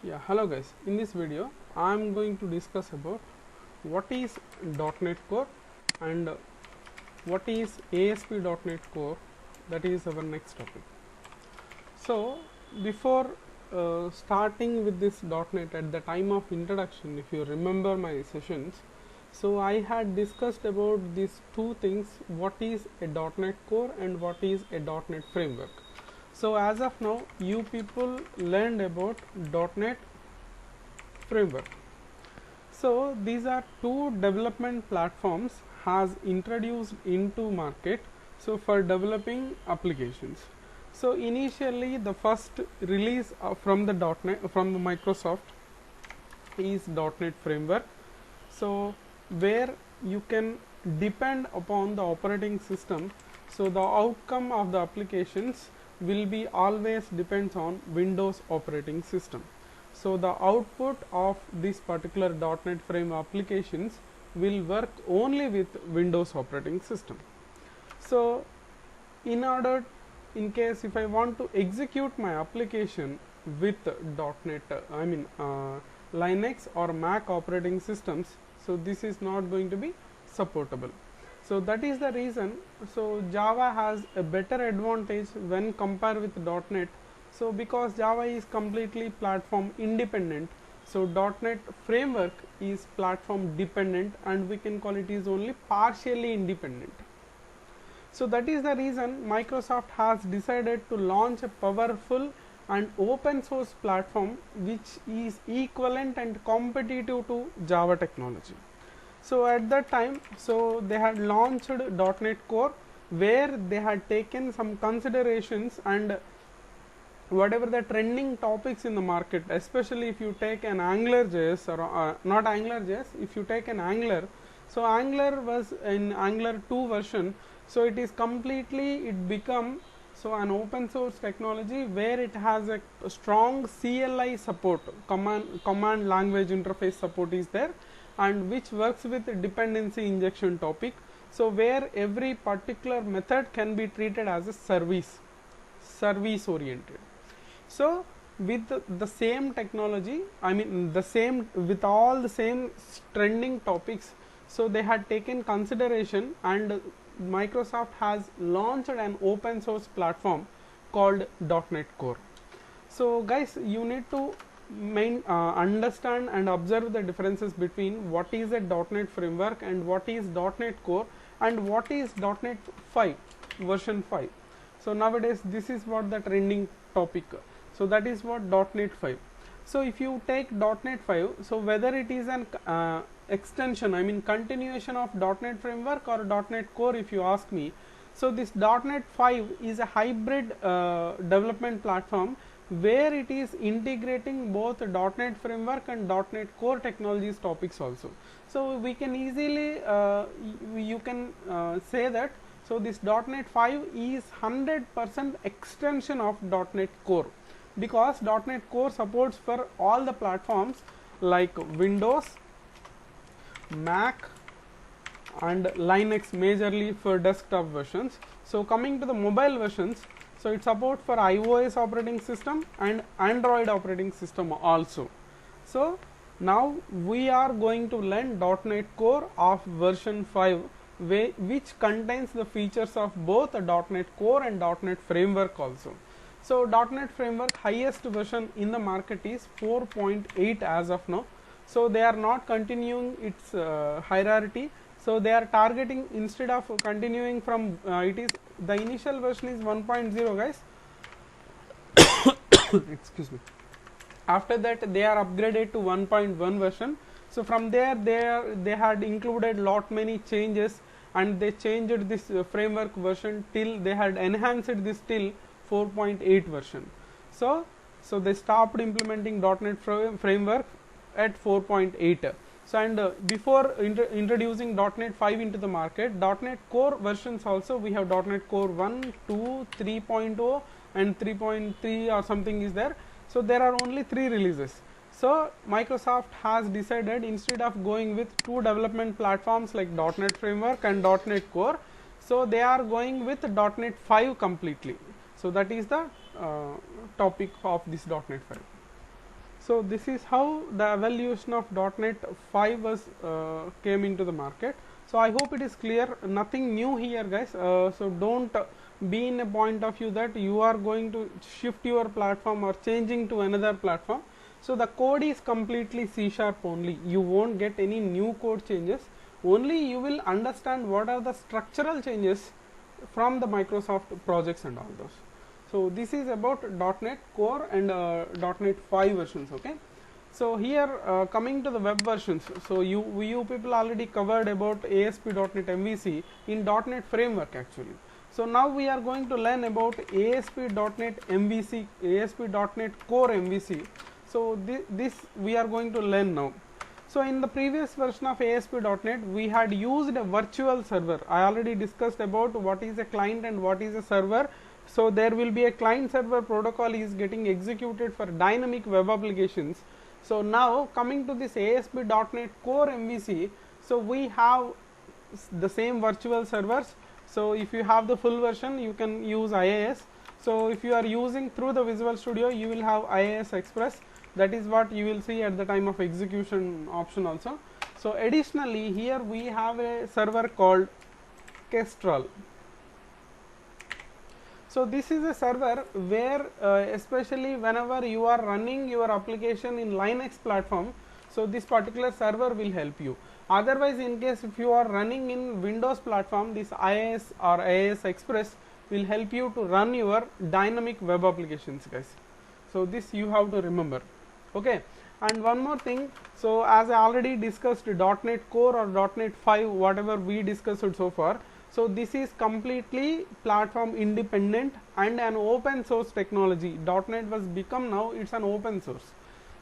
Yeah, hello guys. In this video, I am going to discuss about what is .NET Core and what is ASP.NET Core. That is our next topic. So, before starting with this .NET at the time of introduction, if you remember my sessions, so I had discussed about these two things: what is a .NET Core and what is a .NET Framework. So as of now, you people learned about .NET Framework. So these are two development platforms has introduced into market, so for developing applications. So initially the first release from the .NET from the Microsoft is .NET Framework. So where you can depend upon the operating system, so the outcome of the applications will be always depends on Windows operating system. So the output of this particular .NET Frame applications will work only with Windows operating system. So in case if I want to execute my application with .NET, Linux or Mac operating systems, so this is not going to be supportable. So that is the reason. So Java has a better advantage when compared with .NET. So because Java is completely platform independent, so .NET Framework is platform dependent, and we can call it is only partially independent. So that is the reason Microsoft has decided to launch a powerful and open source platform which is equivalent and competitive to Java technology. So at that time, so they had launched .NET Core, where they had taken some considerations and whatever the trending topics in the market, especially if you take an AngularJS or not AngularJS, if you take an Angular, so Angular was in Angular 2 version, so it is completely, it become so an open source technology where it has a strong CLI support, command language interface support is there, and which works with dependency injection topic. So where every particular method can be treated as a service oriented. So with the same technology, the same with all the same trending topics, so they had taken consideration, and Microsoft has launched an open source platform called .NET Core. So guys, you need to understand and observe the differences between what is a .NET Framework and what is .NET Core and what is .NET 5 version 5. So nowadays this is what the trending topic. So that is what .NET 5. So if you take .NET 5, so whether it is an extension, continuation of .NET Framework or .NET Core, if you ask me, so this .NET 5 is a hybrid development platform where it is integrating both .NET Framework and .NET Core technologies topics also. So we can easily you can say that, so this .NET 5 is 100% extension of .NET Core, because .NET Core supports for all the platforms like Windows, Mac and Linux, majorly for desktop versions. So coming to the mobile versions, so it supports for iOS operating system and Android operating system also. So now we are going to learn .NET Core of version 5, which contains the features of both .NET Core and .NET Framework also. So .NET Framework highest version in the market is 4.8 as of now. So they are not continuing its hierarchy. So they are targeting, instead of continuing from it is the initial version is 1.0 guys. Excuse me. After that they are upgraded to 1.1 version. So from there they had included lot many changes, and they changed this framework version till they had enhanced this till 4.8 version. So they stopped implementing .NET Framework at 4.8. So and before introducing .NET 5 into the market, .NET Core versions also we have .NET Core 1, 2, 3.0 and 3.3 or something is there. So there are only 3 releases. So Microsoft has decided, instead of going with two development platforms like .NET Framework and .NET Core, so they are going with .NET 5 completely. So that is the topic of this .NET 5. So this is how the evolution of .NET 5 was came into the market. So I hope it is clear, nothing new here guys. So don't be in a point of view that you are going to shift your platform or changing to another platform. So the code is completely C# only, you won't get any new code changes, only you will understand what are the structural changes from the Microsoft projects and all those. So this is about .NET Core and .NET 5 versions. Okay. So here coming to the web versions, so you people already covered about ASP.NET MVC in .NET Framework actually. So now we are going to learn about ASP.NET MVC, ASP.NET Core MVC. So this we are going to learn now. So in the previous version of ASP.NET, we had used a virtual server. I already discussed about what is a client and what is a server. So there will be a client server protocol is getting executed for dynamic web applications. So now coming to this ASP.NET Core MVC, so we have the same virtual servers. So if you have the full version, you can use IIS. So if you are using through the Visual Studio, you will have IIS Express. That is what you will see at the time of execution option also. So additionally here we have a server called Kestrel. So this is a server where especially whenever you are running your application in Linux platform, so this particular server will help you. Otherwise, in case if you are running in Windows platform, this IIS or IIS Express will help you to run your dynamic web applications guys. So this you have to remember. Okay, and one more thing, so as I already discussed .NET Core or .NET 5, whatever we discussed so far, so this is completely platform independent and an open source technology. .NET was become now it's an open source.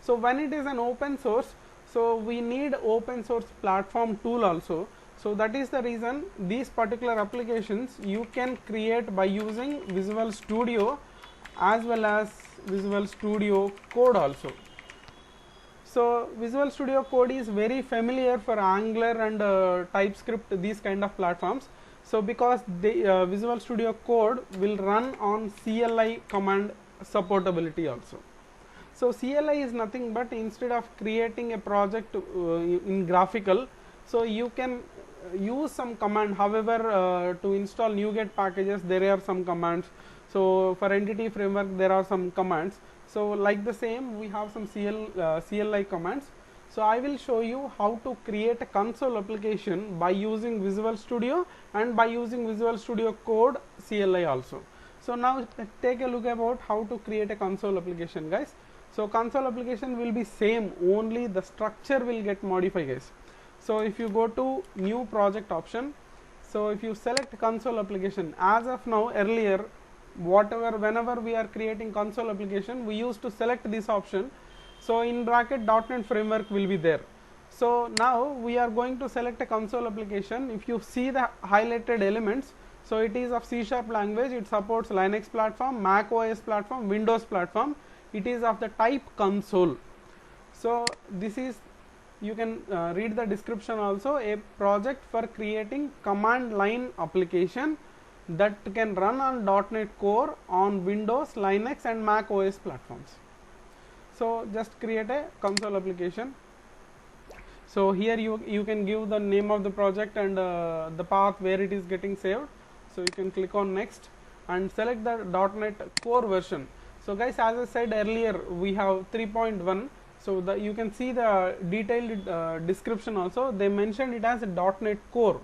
So when it is an open source, so we need open source platform tool also. So that is the reason these particular applications you can create by using Visual Studio as well as Visual Studio Code also. So Visual Studio Code is very familiar for Angular and TypeScript, these kind of platforms. So because the Visual Studio Code will run on CLI command supportability also. So CLI is nothing but instead of creating a project in graphical, so you can use some command. However, to install NuGet packages there are some commands. So for entity framework there are some commands. So like the same we have some CLI commands. So I will show you how to create a console application by using Visual Studio and by using Visual Studio Code CLI also. So now take a look about how to create a console application guys. So console application will be same, only the structure will get modified guys. So if you go to new project option, so if you select console application, as of now earlier whenever we are creating console application we used to select this option. So in bracket .NET Framework will be there. So now we are going to select a console application. If you see the highlighted elements, so it is of C# language, it supports Linux platform, Mac OS platform, Windows platform, it is of the type console. So this is, you can read the description also, a project for creating command line application that can run on .NET Core on Windows, Linux and Mac OS platforms. So just create a console application. So here you can give the name of the project and the path where it is getting saved. So you can click on next and select the .NET Core version. So guys, as I said earlier, we have 3.1. So you can see the detailed description also. They mentioned it as a .NET Core.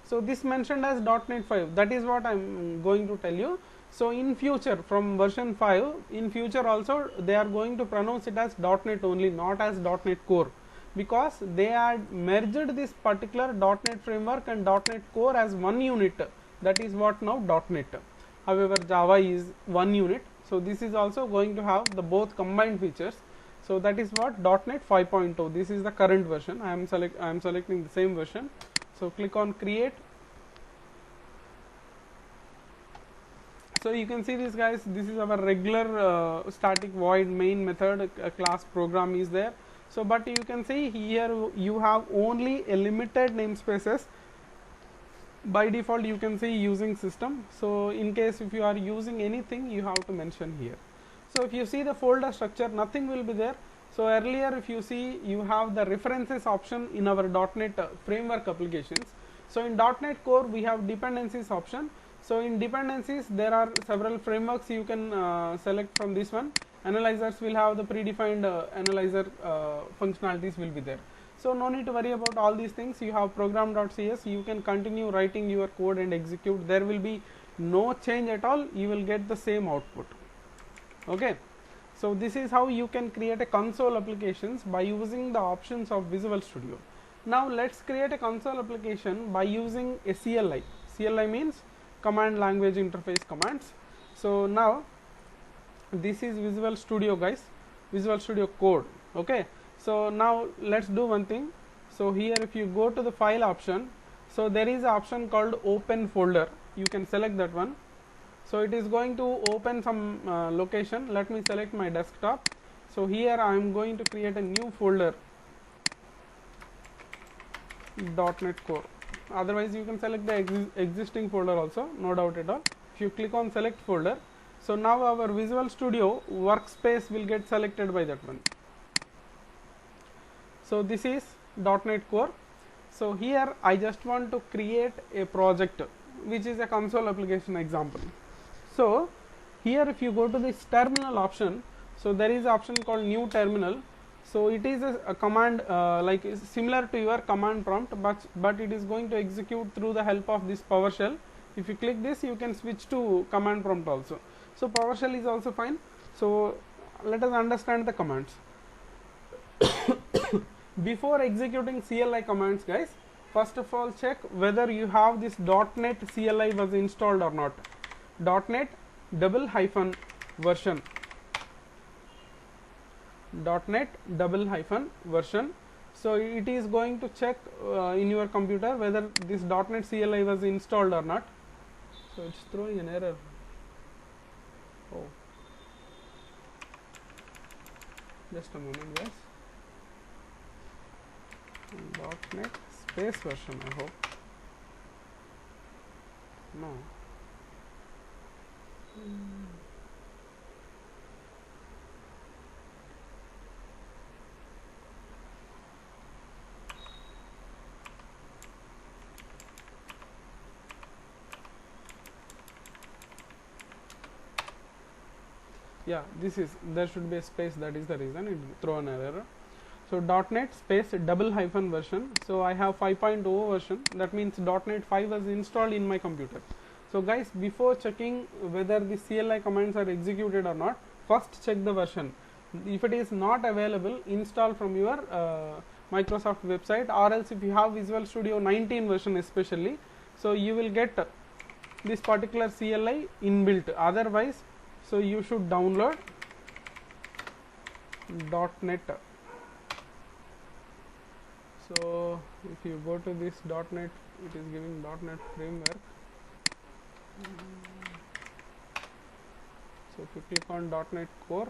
So this mentioned as .NET 5. That is what I am going to tell you. So in future, from version 5, in future also they are going to pronounce it as .NET only, not as .NET Core, because they had merged this particular .NET Framework and .NET Core as one unit. That is what now .NET. However, Java is one unit. So this is also going to have the both combined features. So that is what .NET 5.0. This is the current version. I am selecting the same version. So click on create. So you can see this guys, this is our regular static void main method, class program is there. So but you can see here you have only a limited namespaces. By default you can see using system. So in case if you are using anything, you have to mention here. So if you see the folder structure, nothing will be there. So earlier if you see, you have the references option in our .NET framework applications. So in .NET Core we have dependencies option. So in dependencies there are several frameworks you can select from this one. Analyzers will have the predefined analyzer functionalities will be there. So no need to worry about all these things. You have program.cs, you can continue writing your code and execute. There will be no change at all, you will get the same output. Okay. So this is how you can create a console applications by using the options of Visual Studio. Now let's create a console application by using a CLI. CLI means command language interface commands. So now this is Visual Studio, guys, Visual Studio Code. Okay. So now let's do one thing. So here if you go to the file option, so there is an option called open folder. You can select that one. So it is going to open some location. Let me select my desktop. So here I am going to create a new folder, .NET Core. Otherwise you can select the existing folder also, no doubt at all. If you click on select folder, so now our Visual Studio workspace will get selected by that one. So this is .NET Core. So here I just want to create a project which is a console application example. So here if you go to this terminal option, so there is an option called new terminal. So it is a command like similar to your command prompt, but it is going to execute through the help of this PowerShell. If you click this, you can switch to command prompt also. So PowerShell is also fine. So let us understand the commands. Before executing CLI commands, guys, first of all check whether you have this .NET CLI was installed or not. .NET _version, .NET _version. So it is going to check in your computer whether this .NET CLI was installed or not. So it's throwing an error. Oh, just a moment, guys. .NET space version, I hope. No. Yeah, this is, there should be a space, that is the reason it throw an error. So .NET space _version. So I have 5.0 version, that means .NET 5 was installed in my computer. So guys, before checking whether the CLI commands are executed or not, first check the version. If it is not available, install from your Microsoft website, or else if you have Visual Studio 19 version especially, so you will get this particular CLI inbuilt. Otherwise, so you should download .NET. So if you go to this .NET, it is giving .NET framework. So if you click on .NET Core,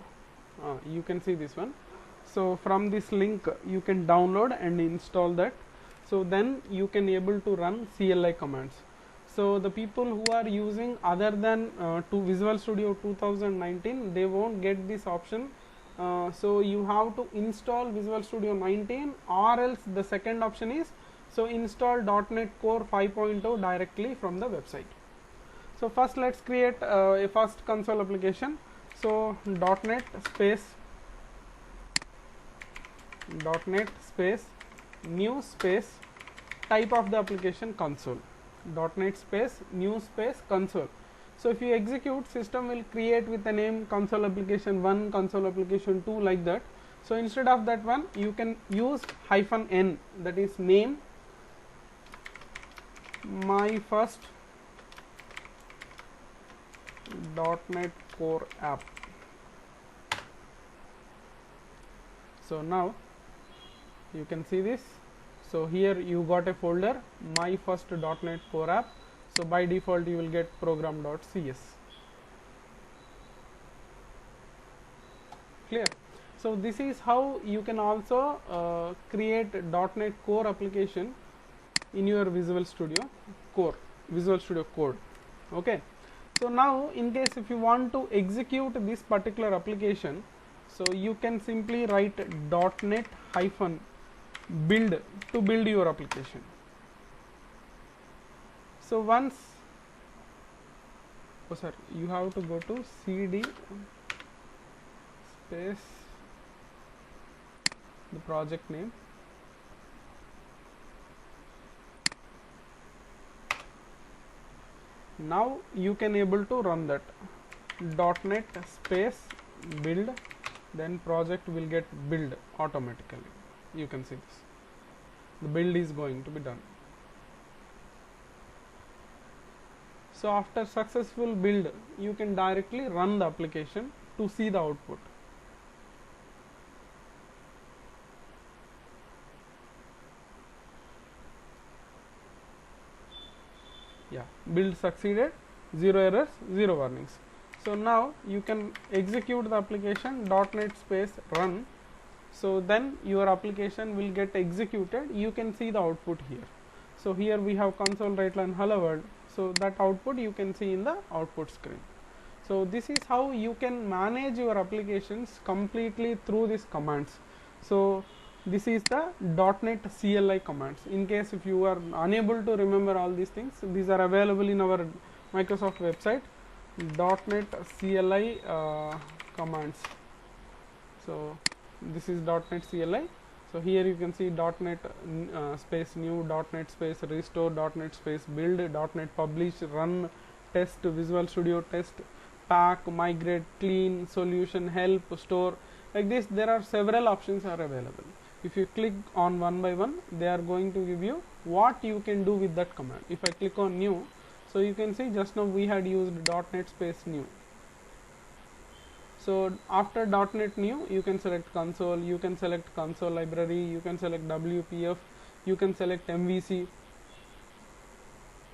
you can see this one. So from this link you can download and install that. So then you can able to run CLI commands. So the people who are using other than to Visual Studio 2019, they won't get this option. So you have to install Visual Studio 19, or else the second option is, so install .NET Core 5.0 directly from the website. So first let's create a first console application. So .NET space new space type of the application console. .NET space new space console. So if you execute, system will create with the name console application 1, console application 2, like that. So instead of that one, you can use -n, that is name my first .NET Core app. So now you can see this. So here you got a folder, my first .NET Core app. So by default you will get program.cs. Clear? So this is how you can also create .NET Core application in your Visual Studio Core, Visual Studio Code. Okay. So now in case if you want to execute this particular application, So you can simply write .NET hyphen build to build your application. So once, oh sorry, you have to go to cd space the project name, now you can able to run that .NET space build, then project will get build automatically. You can see this, the build is going to be done. So after successful build, you can directly run the application to see the output. Yeah, build succeeded, 0 errors, 0 warnings. So now you can execute the application .NET space run. So then your application will get executed. You can see the output here. So here we have console write line hello world. So that output you can see in the output screen. So this is how you can manage your applications completely through these commands. So this is the .NET CLI commands. In case if you are unable to remember all these things, these are available in our Microsoft website, .NET CLI commands. So this is .NET CLI. So here you can see .NET space new, .NET space restore, .NET space build, .NET publish, run, test, Visual Studio test, pack, migrate, clean, solution, help, store. Like this, there are several options are available. If you click on one by one, they are going to give you what you can do with that command. If I click on new, so you can see just now we had used .NET space new. So after .NET new, you can select console, you can select console library, you can select WPF, you can select MVC.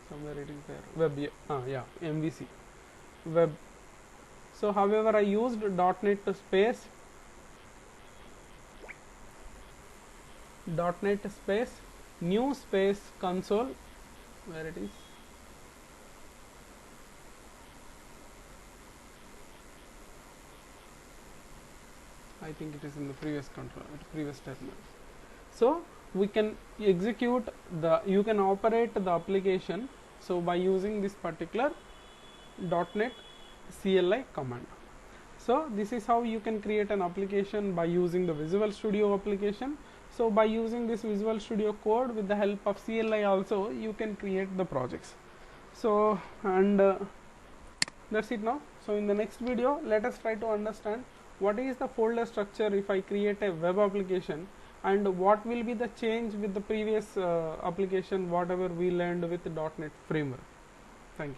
Somewhere it is there. Web, yeah, MVC, web. So however, I used .NET space new space console, where it is. I think it is in the previous control, previous terminal. So we can execute the, you can operate the application. So by using this particular .NET CLI command. So this is how you can create an application by using the Visual Studio application. So by using this Visual Studio code with the help of CLI also, you can create the projects. So and that's it now. So in the next video, let us try to understand what is the folder structure if I create a web application, and what will be the change with the previous application whatever we learned with the .NET framework. Thank you.